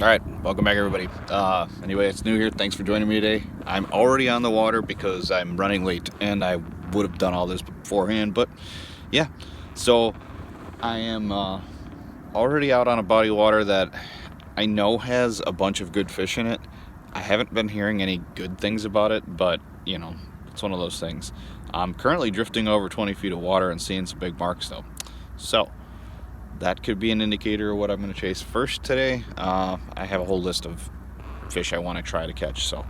Alright, welcome back everybody. Anyway, it's new here. Thanks for joining me today. I'm already on the water because I'm running late and I would have done all this beforehand, but yeah. So I am already out on a body of water that I know has a bunch of good fish in it. I haven't been hearing any good things about it, but you know, it's one of those things. I'm currently drifting over 20 feet of water and seeing some big marks though. So that could be an indicator of what I'm going to chase first today. I have a whole list of fish I want to try to catch, so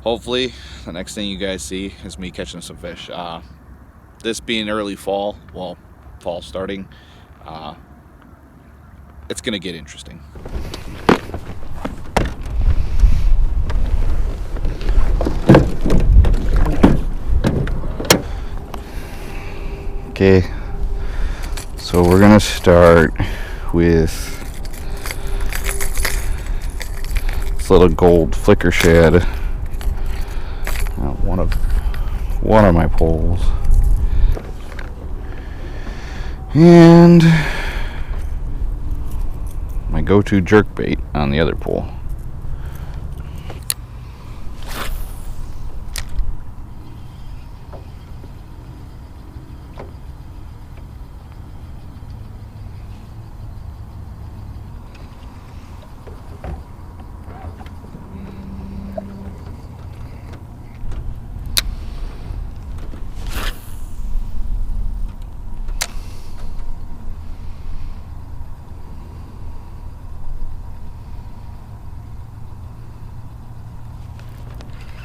hopefully the next thing you guys see is me catching some fish. This being early fall, well, fall starting, it's going to get interesting. Okay, so we're going to start with this little gold flicker shad. One of my poles. And my go-to jerk bait on the other pole.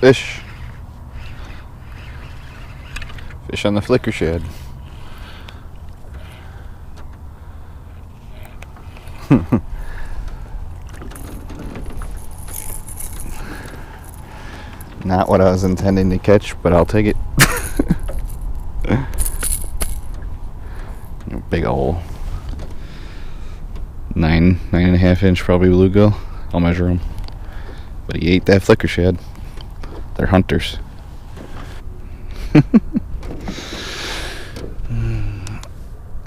Fish on the flicker shad. Not what I was intending to catch, but I'll take it. Big ol' 9.5 inch probably bluegill. I'll measure him. But he ate that flicker shad. They're hunters.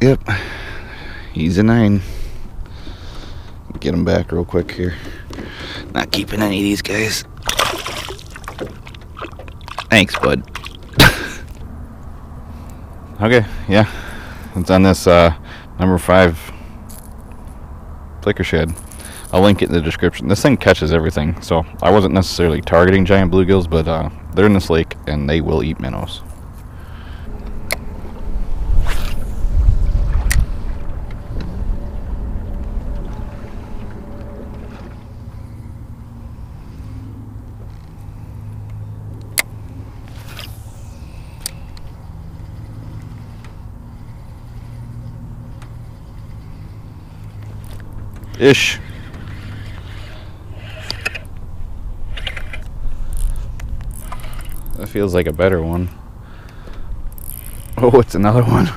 Yep, he's a 9. Get him back real quick here. Not keeping any of these guys. Thanks, bud. Okay, yeah, it's on this number 5 flicker shad. I'll link it in the description. This thing catches everything, so I wasn't necessarily targeting giant bluegills, but they're in this lake and they will eat minnows. Ish. That feels like a better one. Oh, it's another one.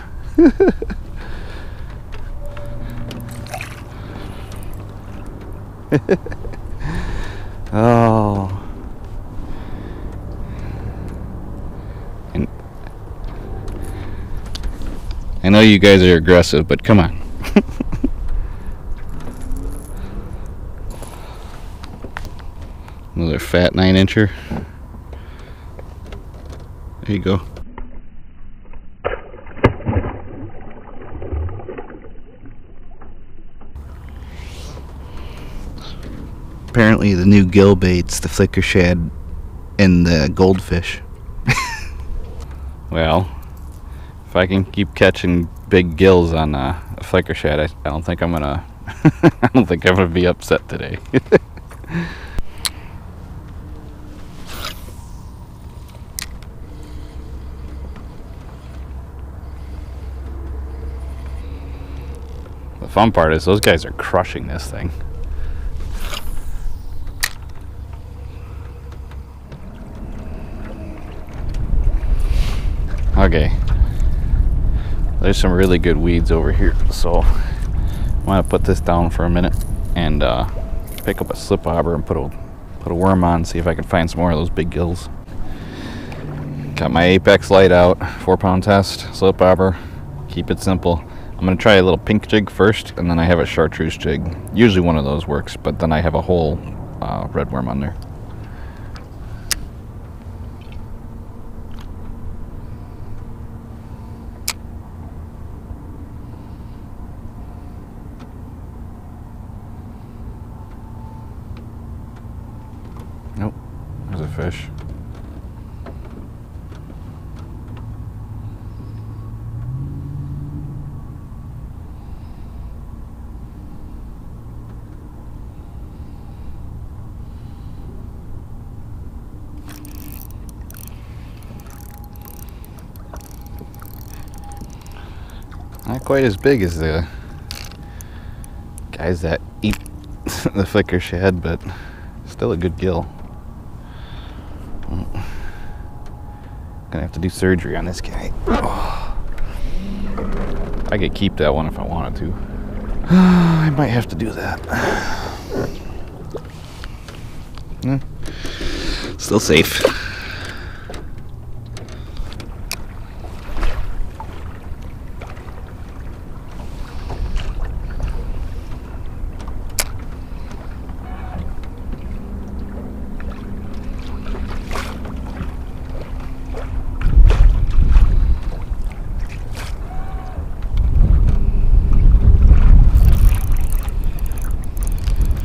Oh. And I know you guys are aggressive, but come on. Another fat 9-incher. There you go. Apparently the new gill bait's the flicker shad and the goldfish. Well, if I can keep catching big gills on a flicker shad, I don't think I'm gonna I don't think I'm gonna be upset today. The fun part is those guys are crushing this thing. Okay, there's some really good weeds over here, so I'm gonna put this down for a minute and pick up a slip bobber and put a worm on, see if I can find some more of those big gills. Got my Apex light out, 4-pound test, slip bobber, keep it simple. I'm going to try a little pink jig first, and then I have a chartreuse jig. Usually one of those works, but then I have a whole red worm on there. Nope, there's a fish. Not quite as big as the guys that eat the flicker shad, but still a good gill. Gonna have to do surgery on this guy. Oh. I could keep that one if I wanted to. I might have to do that. Still safe.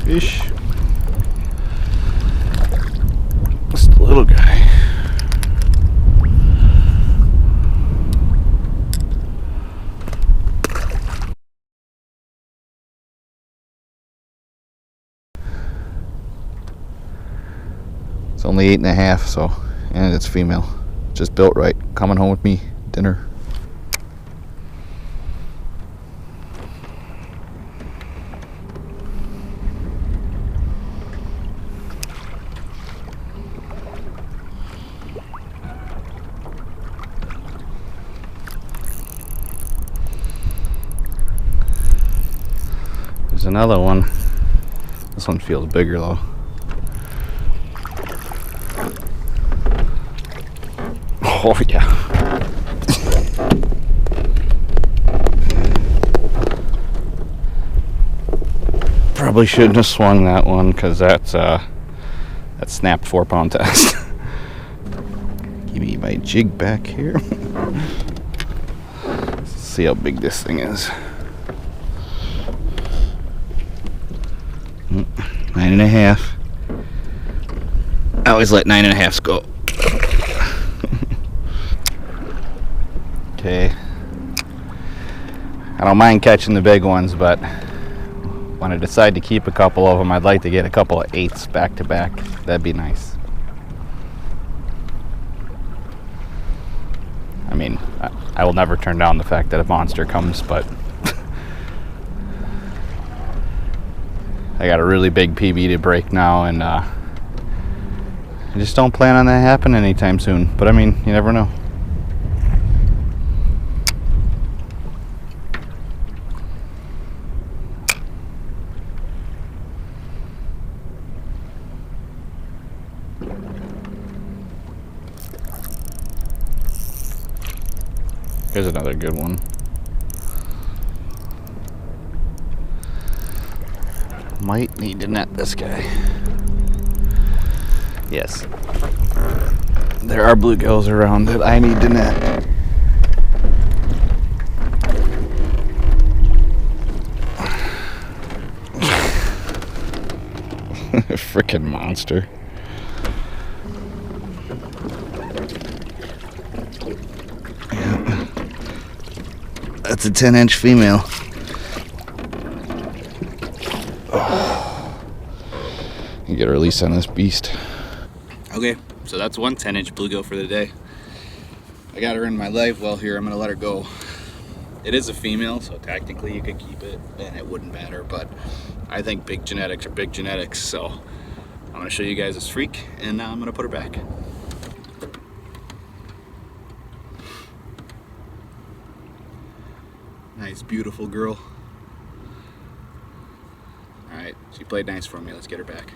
Fish. Just a little guy. It's only 8.5, so, and it's female. Just built right. Coming home with me, dinner. There's another one. This one feels bigger though. Oh yeah. Probably shouldn't have swung that one because that snapped 4-pound test. Give me my jig back here. Let's see how big this thing is. 9.5. I always let 9.5s go. Okay. I don't mind catching the big ones, but when I decide to keep a couple of them, I'd like to get a couple of 8s back to back. That'd be nice. I mean, I will never turn down the fact that a monster comes, but I got a really big PB to break now, and I just don't plan on that happening anytime soon. But I mean, you never know. Here's another good one. Might need to net this guy. Yes. There are bluegills around that I need to net. Frickin' monster. Yeah. That's a 10-inch female. You get a release on this beast. Okay, so that's one 10-inch bluegill for the day. I got her in my live well here. I'm gonna let her go. It is a female, so technically you could keep it and it wouldn't matter, but I think big genetics are big genetics, so I'm gonna show you guys this freak, and now I'm gonna put her back. Nice, beautiful girl. All right, she played nice for me. Let's get her back.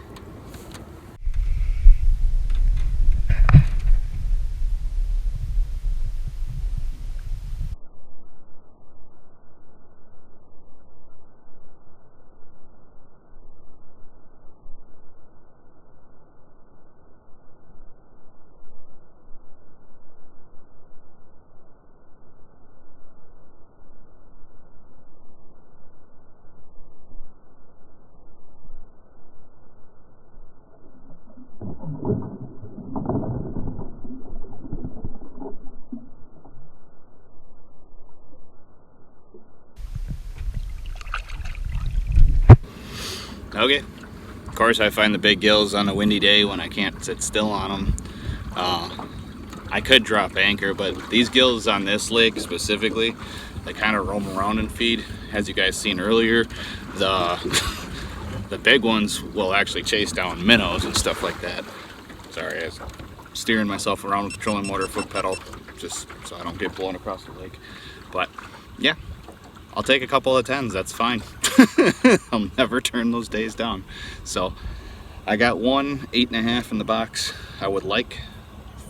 Okay. Of course, I find the big gills on a windy day when I can't sit still on them. I could drop anchor, but these gills on this lake specifically, they kind of roam around and feed. As you guys seen earlier, the big ones will actually chase down minnows and stuff like that. Sorry, I was steering myself around with the trolling motor foot pedal just so I don't get blown across the lake. But yeah, I'll take a couple of 10s, that's fine. I'll never turn those days down. So I got one 8.5 in the box. I would like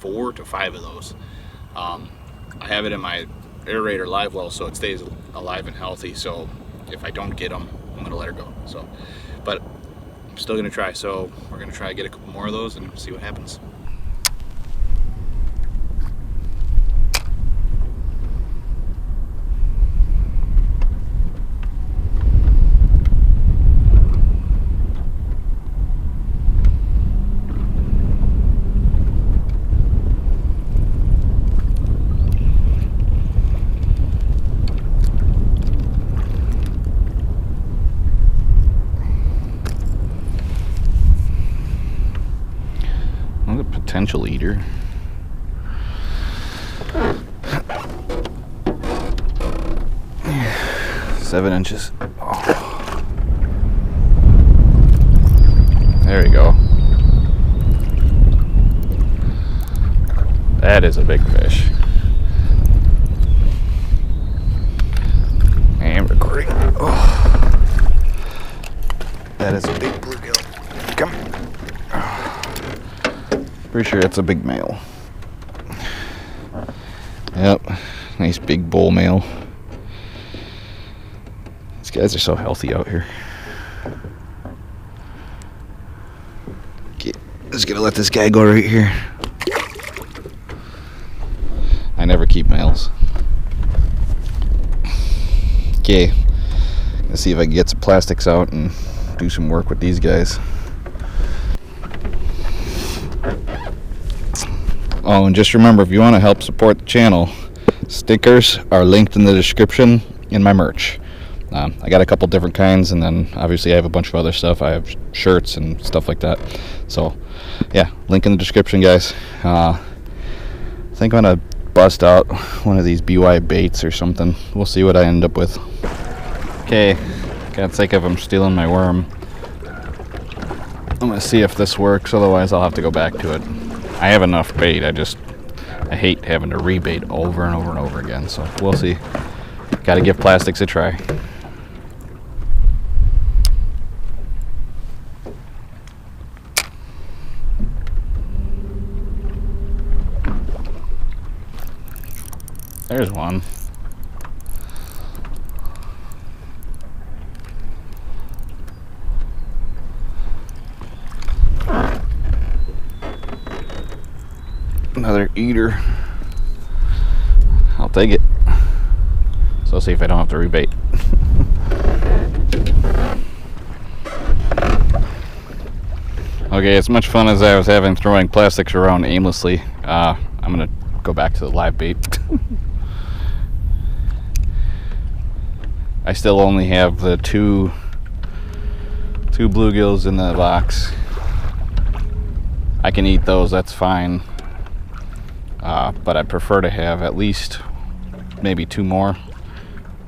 4 to 5 of those. I have it in my aerator live well so it stays alive and healthy, so if I don't get them, I'm gonna let her go. So, but I'm still gonna try, so we're gonna try to get a couple more of those and see what happens. Potential eater. Yeah, 7 inches. Oh. There we go. That is a big fish. I am recording. Oh. That is a big bluegill. Come on. Pretty sure it's a big male. Yep, nice big bull male. These guys are so healthy out here. Okay, just gonna let this guy go right here. I never keep males. Okay, let's see if I can get some plastics out and do some work with these guys. Oh, and just remember, if you want to help support the channel, stickers are linked in the description in my merch. I got a couple different kinds, and then obviously I have a bunch of other stuff. I have shirts and stuff like that. So, yeah, link in the description, guys. I think I'm going to bust out one of these BY baits or something. We'll see what I end up with. Okay, can't think of them stealing my worm. I'm going to see if this works, otherwise I'll have to go back to it. I have enough bait, I hate having to rebait over and over and over again, so we'll see. Gotta give plastics a try. There's one. Another eater. I'll take it. So I'll see if I don't have to rebait. Okay, as much fun as I was having throwing plastics around aimlessly, I'm gonna go back to the live bait. I still only have the two bluegills in the box. I can eat those, that's fine. But I prefer to have at least maybe 2 more.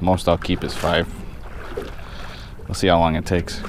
Most I'll keep is 5. We'll see how long it takes.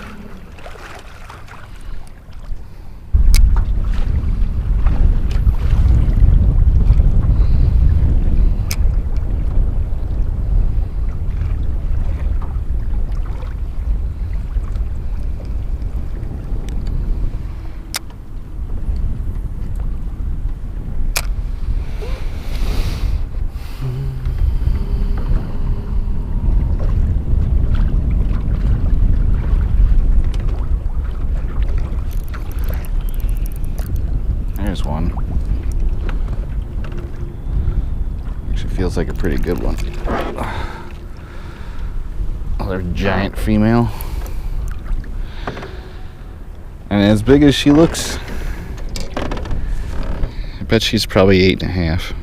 There's one. Actually feels like a pretty good one. Another giant female. And as big as she looks, I bet she's probably 8.5.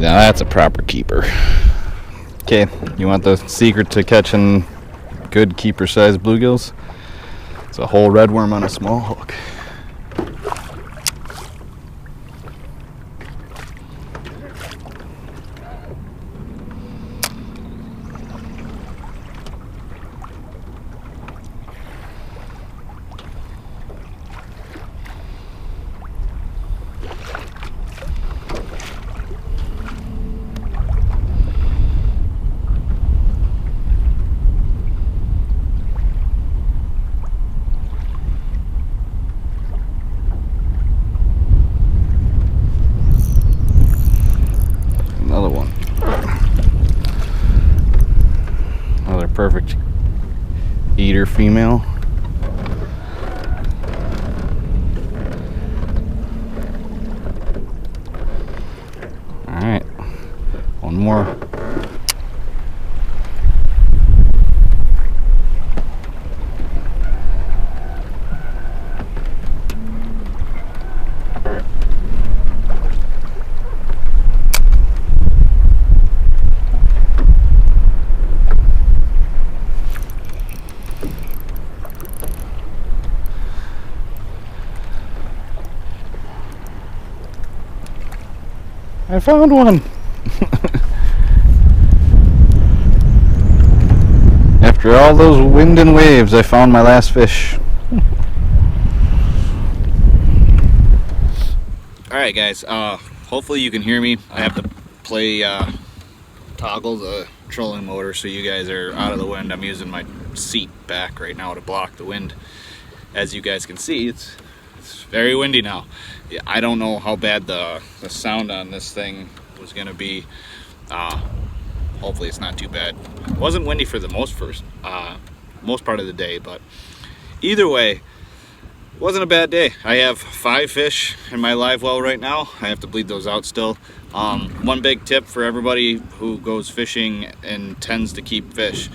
Now that's a proper keeper. Okay, you want the secret to catching good keeper-sized bluegills? It's a whole red worm on a small hook. Another one. Another perfect eater female. Alright, one more. I found one! After all those wind and waves, I found my last fish. Alright guys, hopefully you can hear me. I have to play toggle the trolling motor so you guys are out of the wind. I'm using my seat back right now to block the wind. As you guys can see, it's very windy now. Yeah, I don't know how bad the sound on this thing was gonna be. Hopefully it's not too bad. It wasn't windy for the most part of the day, but either way, it wasn't a bad day. I have 5 fish in my live well right now. I have to bleed those out still. One big tip for everybody who goes fishing and tends to keep fish.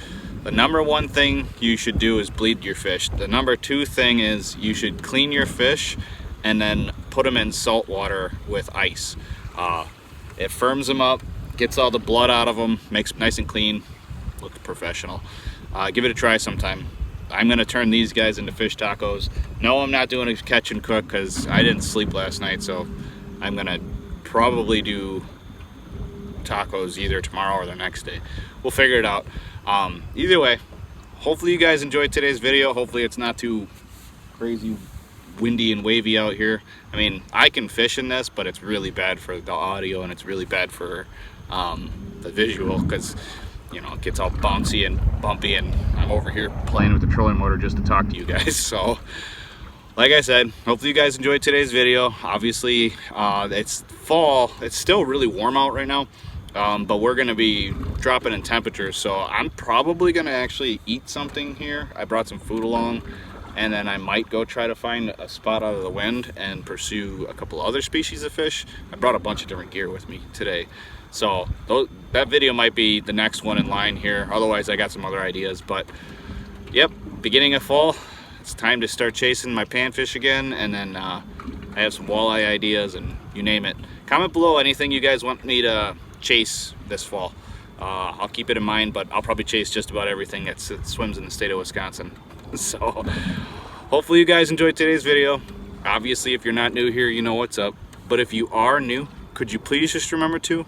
The number one thing you should do is bleed your fish. The number 2 thing is you should clean your fish and then put them in salt water with ice. It firms them up, gets all the blood out of them, makes them nice and clean, looks professional. Give it a try sometime. I'm gonna turn these guys into fish tacos. No, I'm not doing a catch and cook because I didn't sleep last night, so I'm gonna probably do tacos either tomorrow or the next day. We'll figure it out. Either way, hopefully you guys enjoyed today's video. Hopefully it's not too crazy windy and wavy out here. I mean, I can fish in this, but it's really bad for the audio and it's really bad for the visual because, you know, it gets all bouncy and bumpy and I'm over here playing with the trolling motor just to talk to you guys. So like I said, hopefully you guys enjoyed today's video. Obviously it's fall, it's still really warm out right now, but we're gonna be dropping in temperatures, so I'm probably gonna actually eat something here. I brought some food along, and then I might go try to find a spot out of the wind and pursue a couple other species of fish. I brought a bunch of different gear with me today, so that video might be the next one in line here. Otherwise I got some other ideas, but yep, beginning of fall, it's time to start chasing my panfish again, and then I have some walleye ideas and you name it. Comment below anything you guys want me to chase this fall. I'll keep it in mind, but I'll probably chase just about everything that swims in the state of Wisconsin. So hopefully you guys enjoyed today's video. Obviously if you're not new here, you know what's up, but if you are new, could you please just remember to